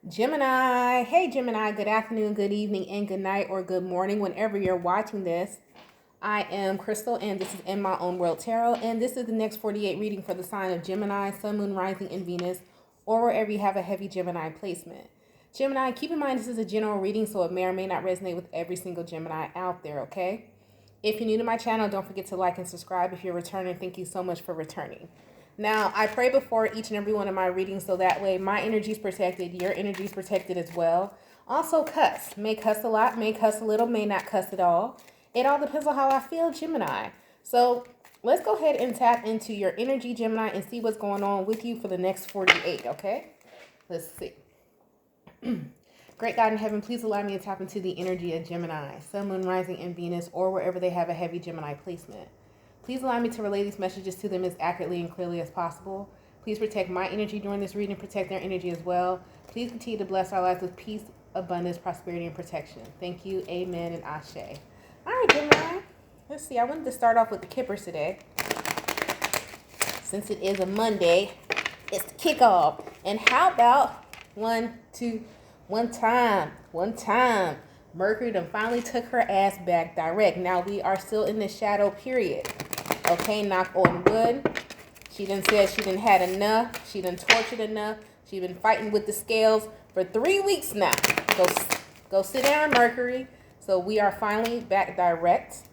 Gemini. Hey, Gemini. Good afternoon, good evening, and good night, or good morning, whenever you're watching this. I am Crystal, and this is In My Own World Tarot, and this is the next 48 reading for the sign of Gemini, Sun, Moon, Rising, and Venus, or wherever you have a heavy Gemini placement. Gemini, keep in mind this is a general reading, so it may or may not resonate with every single Gemini out there, okay? If you're new to my channel, don't forget to like and subscribe. If you're returning, thank you so much for returning. Now, I pray before each and every one of my readings so that way my energy is protected, your energy is protected as well. Also, cuss. May cuss a lot, may cuss a little, may not cuss at all. It all depends on how I feel, Gemini. So let's go ahead and tap into your energy, Gemini, and see what's going on with you for the next 48, okay? Let's see. Great God in heaven, please allow me to tap into the energy of Gemini, Sun, Moon, Rising, and Venus, or wherever they have a heavy Gemini placement. Please allow me to relay these messages to them as accurately and clearly as possible. Please protect my energy during this reading and protect their energy as well. Please continue to bless our lives with peace, abundance, prosperity, and protection. Thank you. Amen and Ashe. All right, Gemini. Let's see. I wanted to start off with the Kippers today. Since it is a Monday, it's the kickoff. And how about one time. Mercury done finally took her ass back direct. Now we are still in the shadow period. Okay, knock on wood. She done said she done had enough. She done tortured enough. She been fighting with the scales for 3 weeks now. Go sit down, Mercury. So we are finally back direct.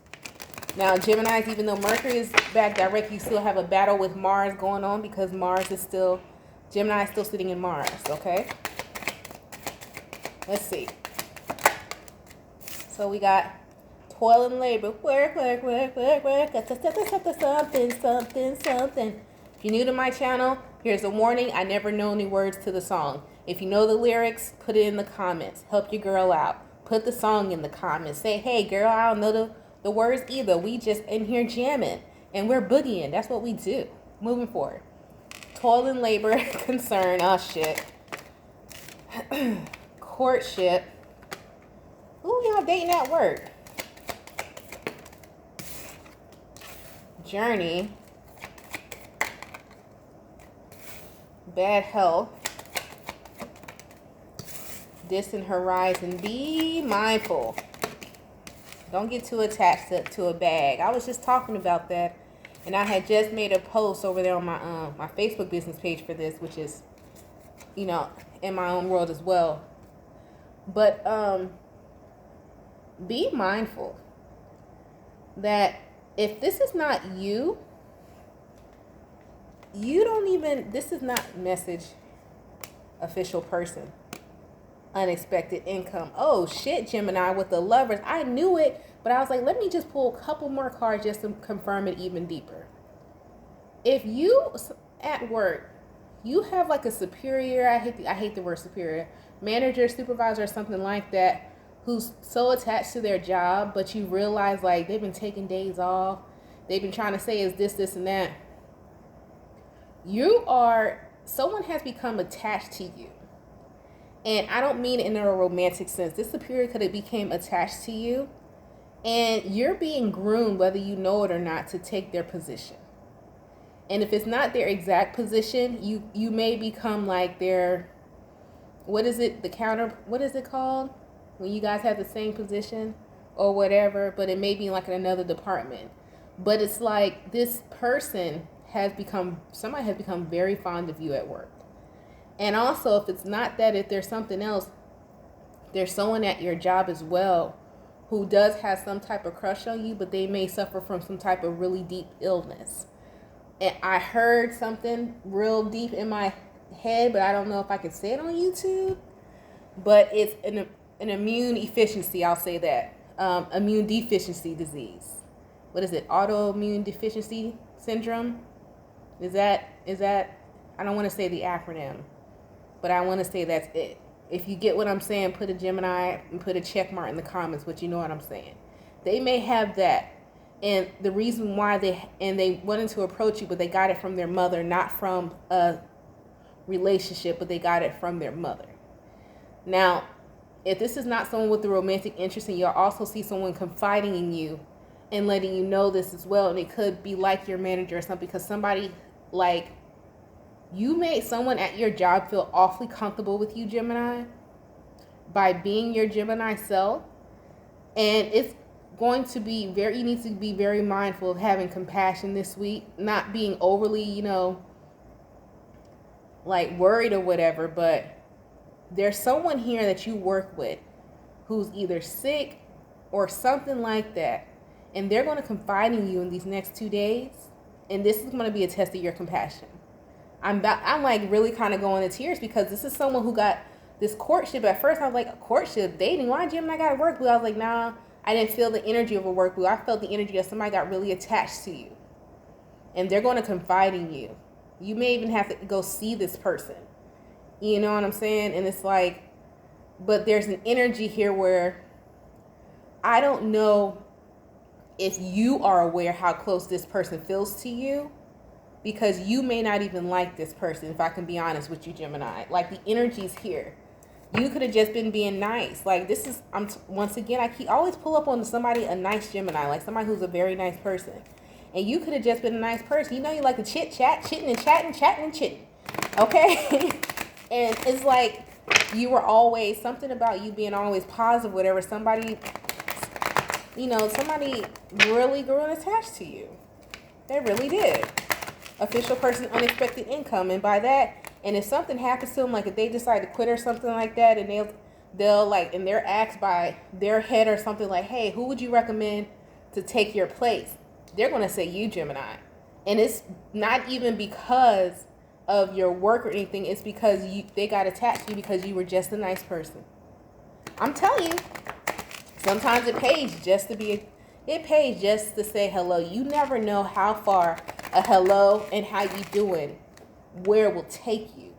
Now, Geminis, even though Mercury is back direct, you still have a battle with Mars going on because Gemini is still sitting in Mars, okay? Let's see. So we got toil and labor, work, something. If you're new to my channel, here's a warning. I never know any words to the song. If you know the lyrics, put it in the comments. Help your girl out. Put the song in the comments. Say, hey, girl, I don't know the words either. We just in here jamming, and we're boogieing. That's what we do. Moving forward. Toil and labor, concern, oh shit. Courtship. Who y'all dating at work? Journey. Bad health. Distant horizon. Be mindful. Don't get too attached to a bag. I was just talking about that, and I had just made a post over there on my Facebook business page for this, which is, in my own world as well. But be mindful that if this is not you, this is not message official person. Unexpected income. Oh shit, Gemini with the Lovers. I knew it, but I was like, let me just pull a couple more cards just to confirm it even deeper. If you at work, you have like a superior, I hate the word superior, manager, supervisor, or something like that, who's so attached to their job, but you realize like they've been taking days off, they've been trying to say is this and that. Someone has become attached to you. And I don't mean in a romantic sense. This superior could have became attached to you, and you're being groomed, whether you know it or not, to take their position. And if it's not their exact position, you may become like their, what is it called? When you guys have the same position or whatever, but it may be like in another department. But it's like this person somebody has become very fond of you at work. And also, if it's not that, if there's something else, there's someone at your job as well who does have some type of crush on you, but they may suffer from some type of really deep illness. And I heard something real deep in my head, but I don't know if I can say it on YouTube. But it's an immune deficiency, I'll say that. Immune deficiency disease. What is it? Autoimmune deficiency syndrome? Is that, I don't want to say the acronym, but I want to say that's it. If you get what I'm saying, put a Gemini and put a check mark in the comments, but you know what I'm saying. They may have that. And the reason why they wanted to approach you, but they got it from their mother, not from a relationship, but they got it from their mother. Now, if this is not someone with a romantic interest, and you'll also see someone confiding in you and letting you know this as well, and it could be like your manager or something, because somebody like You made someone at your job feel awfully comfortable with you, Gemini, by being your Gemini self. And it's going to be you need to be very mindful of having compassion this week, not being overly, like worried or whatever, but there's someone here that you work with who's either sick or something like that, and they're going to confide in you in these next 2 days, and this is going to be a test of your compassion. I'm like really kind of going to tears because this is someone who got this courtship. At first I was like, a courtship, dating, why Gemini got a work blue? I was like, nah, I didn't feel the energy of a work blue. I felt the energy of somebody got really attached to you, and they're going to confide in you. You may even have to go see this person. You know what I'm saying? And it's like, but there's an energy here where I don't know if you are aware how close this person feels to you, because you may not even like this person, if I can be honest with you, Gemini. Like, the energy's here. You could have just been being nice. Like, this is, once again, I always pull up on somebody, a nice Gemini, like somebody who's a very nice person. And you could have just been a nice person. You know, you like to chit-chat, chitting and chatting, chatting and chitting. Okay? And it's like, you were always, something about you being always positive, whatever. Somebody really grew and attached to you. They really did. Official person, unexpected income. And by that, and if something happens to them, like if they decide to quit or something like that, and they'll like, and they're asked by their head or something like, hey, who would you recommend to take your place? They're going to say you, Gemini. And it's not even because of your work or anything. It's because they got attached to you because you were just a nice person. I'm telling you, sometimes it pays just to say hello. You never know how far a hello and how you doing, where it will take you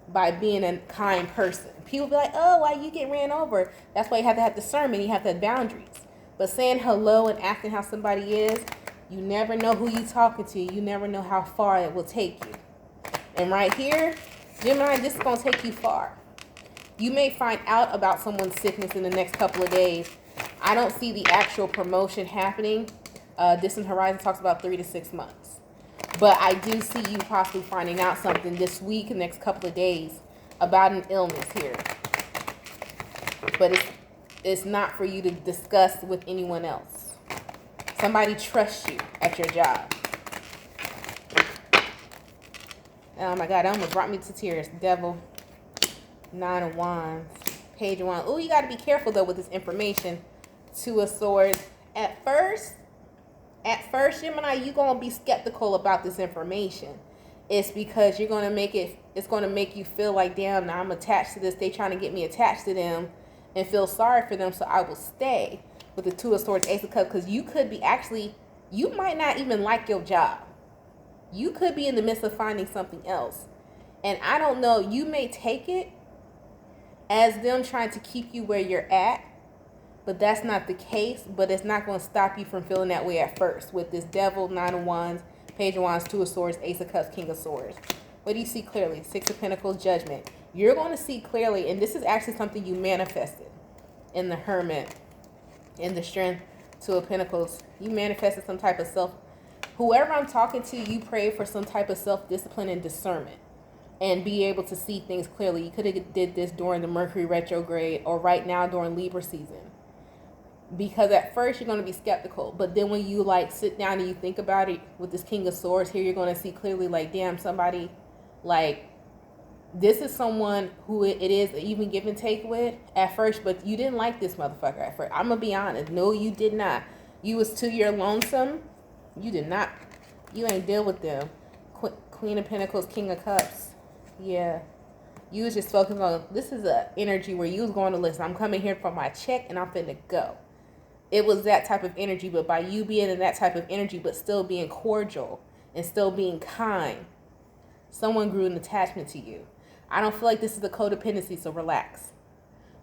by being a kind person. People be like, oh, why you get ran over? That's why you have to have discernment. You have to have boundaries. But saying hello and asking how somebody is, you never know who you talking to. You never know how far it will take you. And right here, Gemini, this is going to take you far. You may find out about someone's sickness in the next couple of days. I don't see the actual promotion happening. Distant Horizon talks about 3 to 6 months. But I do see you possibly finding out something this week, the next couple of days, about an illness here. But it's not for you to discuss with anyone else. Somebody trusts you at your job. Oh my God, that almost brought me to tears. Devil, 9 of Wands, Page of Wands. Oh, you got to be careful though with this information. 2 of Swords. At first, Gemini, you're going to be skeptical about this information. It's because it's going to make you feel like, damn, now I'm attached to this. They trying to get me attached to them and feel sorry for them, so I will stay with the 2 of Swords, Ace of Cups, because you could be you might not even like your job. You could be in the midst of finding something else. And I don't know, you may take it as them trying to keep you where you're at, but that's not the case. But it's not going to stop you from feeling that way at first. With this Devil, 9 of Wands, Page of Wands, 2 of Swords, Ace of Cups, King of Swords. What do you see clearly? 6 of Pentacles, Judgment. You're going to see clearly, and this is actually something you manifested in the Hermit, in the Strength, 2 of Pentacles. You manifested some type of whoever I'm talking to, you pray for some type of self-discipline and discernment and be able to see things clearly. You could have did this during the Mercury retrograde or right now during Libra season. Because at first you're going to be skeptical, but then when you like sit down and you think about it with this King of Swords here, you're going to see clearly like, damn, somebody like this is someone who it is even give and take with at first, but you didn't like this motherfucker at first. I'm going to be honest. No, you did not. You was 2 year lonesome. You did not. You ain't deal with them. Queen of Pentacles, King of Cups. Yeah. You was just focused on, this is a energy where you was going to listen. I'm coming here for my check and I'm finna go. It was that type of energy, but by you being in that type of energy, but still being cordial and still being kind, someone grew an attachment to you. I don't feel like this is a codependency, so relax.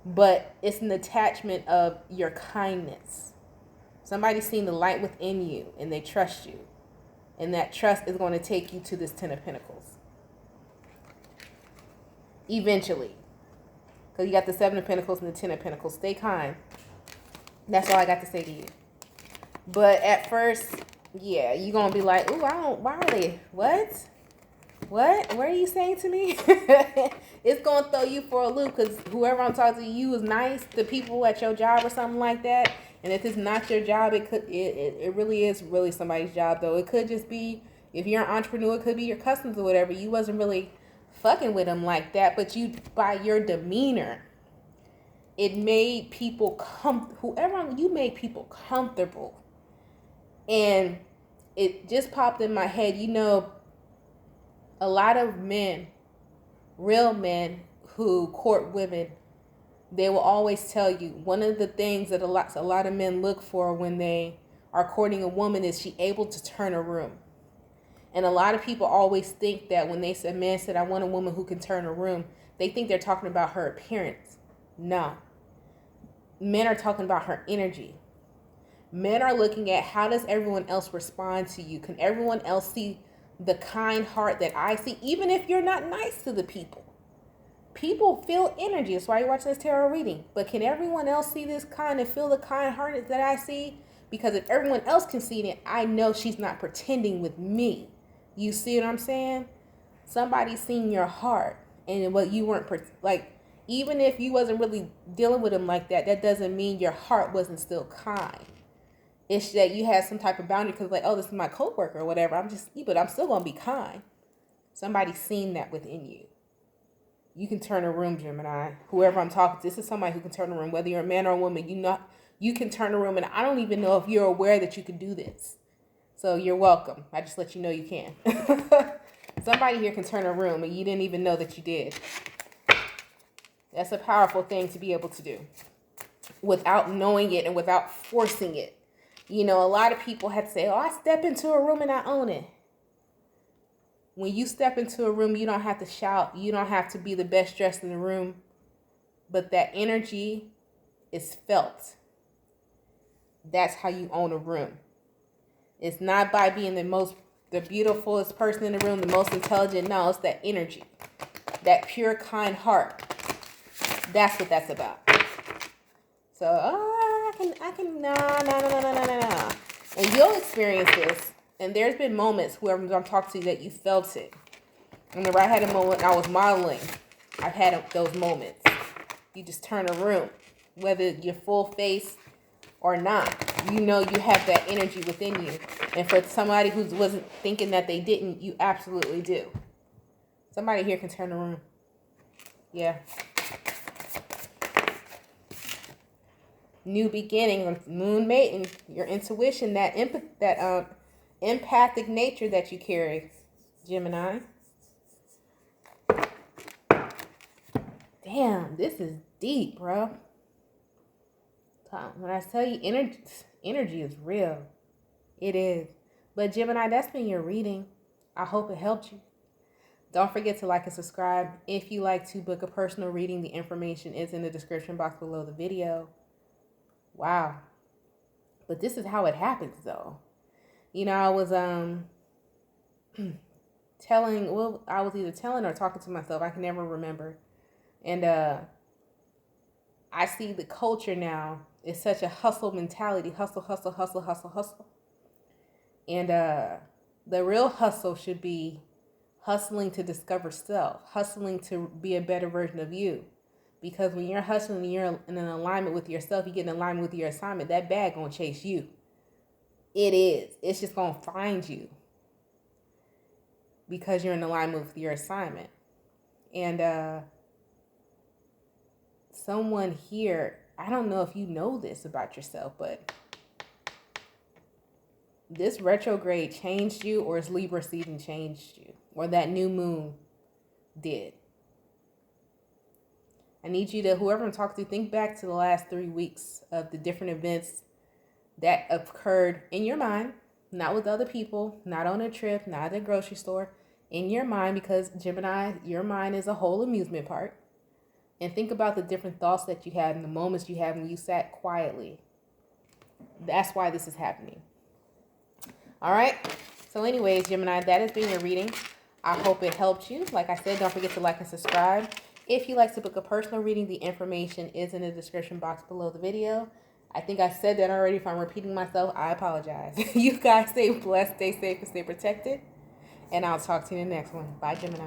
But it's an attachment of your kindness. Somebody's seen the light within you and they trust you. And that trust is going to take you to this 10 of Pentacles. Eventually. Because you got the 7 of Pentacles and the 10 of Pentacles. Stay kind. That's all I got to say to you. But at first, yeah, you're going to be like, ooh, why are they, what? What? What are you saying to me? It's going to throw you for a loop because whoever I'm talking to you is nice. The people at your job or something like that. And if it's not your job, it really is really somebody's job, though. It could just be, if you're an entrepreneur, it could be your customers or whatever. You wasn't really fucking with them like that, but you, by your demeanor, it made people you made people comfortable. And it just popped in my head, a lot of men, real men who court women, they will always tell you one of the things that a lot of men look for when they are courting a woman is she able to turn a room. And a lot of people always think that when a man said, I want a woman who can turn a room, they think they're talking about her appearance. No. Men are talking about her energy. Men are looking at how does everyone else respond to you? Can everyone else see the kind heart that I see, even if you're not nice to the people? People feel energy. That's why you're watching this tarot reading. But can everyone else see this kind and feel the kind heart that I see? Because if everyone else can see it, I know she's not pretending with me. You see what I'm saying? Somebody's seen your heart and what you weren't even if you wasn't really dealing with them like that, that doesn't mean your heart wasn't still kind. It's that you had some type of boundary because this is my coworker or whatever. But I'm still going to be kind. Somebody's seen that within you. You can turn a room, Gemini. Whoever I'm talking to, this is somebody who can turn a room. Whether you're a man or a woman, you can turn a room. And I don't even know if you're aware that you can do this. So you're welcome. I just let you know you can. Somebody here can turn a room and you didn't even know that you did. That's a powerful thing to be able to do without knowing it and without forcing it. A lot of people have to say, I step into a room and I own it. When you step into a room, you don't have to shout. You don't have to be the best dressed in the room. But that energy is felt. That's how you own a room. It's not by being the beautifulest person in the room, the most intelligent. No, it's that energy. That pure, kind heart. That's what that's about. So, no. And you'll experience this. And there's been moments, whoever I'm talking to, that you felt it. Whenever I had a moment I was modeling, I've had those moments. You just turn a room, whether you're full face or not. You have that energy within you. And for somebody who wasn't thinking that they didn't, you absolutely do. Somebody here can turn a room. Yeah. New beginning, moon mating, your intuition, that empathic nature that you carry, Gemini. Damn, this is deep, bro. When I tell you energy is real, it is. But Gemini, that's been your reading. I hope it helped you. Don't forget to like and subscribe. If you like to book a personal reading, the information is in the description box below the video. Wow. But this is how it happens, though. I was I was either telling or talking to myself. I can never remember. And I see the culture now is such a hustle mentality. Hustle, hustle, hustle, hustle, hustle. And the real hustle should be hustling to discover self. Hustling to be a better version of you. Because when you're hustling and you're in an alignment with yourself, you get in alignment with your assignment, that bag gonna chase you. It is. It's just gonna find you. Because you're in alignment with your assignment. And someone here, I don't know if you know this about yourself, but this retrograde changed you, or is Libra season changed you, or that new moon did. I need you to, whoever I'm talking to, think back to the last 3 weeks of the different events that occurred in your mind, not with other people, not on a trip, not at the grocery store, in your mind, because Gemini, your mind is a whole amusement park. And think about the different thoughts that you had and the moments you had when you sat quietly. That's why this is happening. All right. So anyways, Gemini, that has been your reading. I hope it helped you. Like I said, don't forget to like and subscribe. If you'd like to book a personal reading, the information is in the description box below the video. I think I said that already. If I'm repeating myself, I apologize. You guys stay blessed, stay safe, and stay protected. And I'll talk to you in the next one. Bye, Gemini.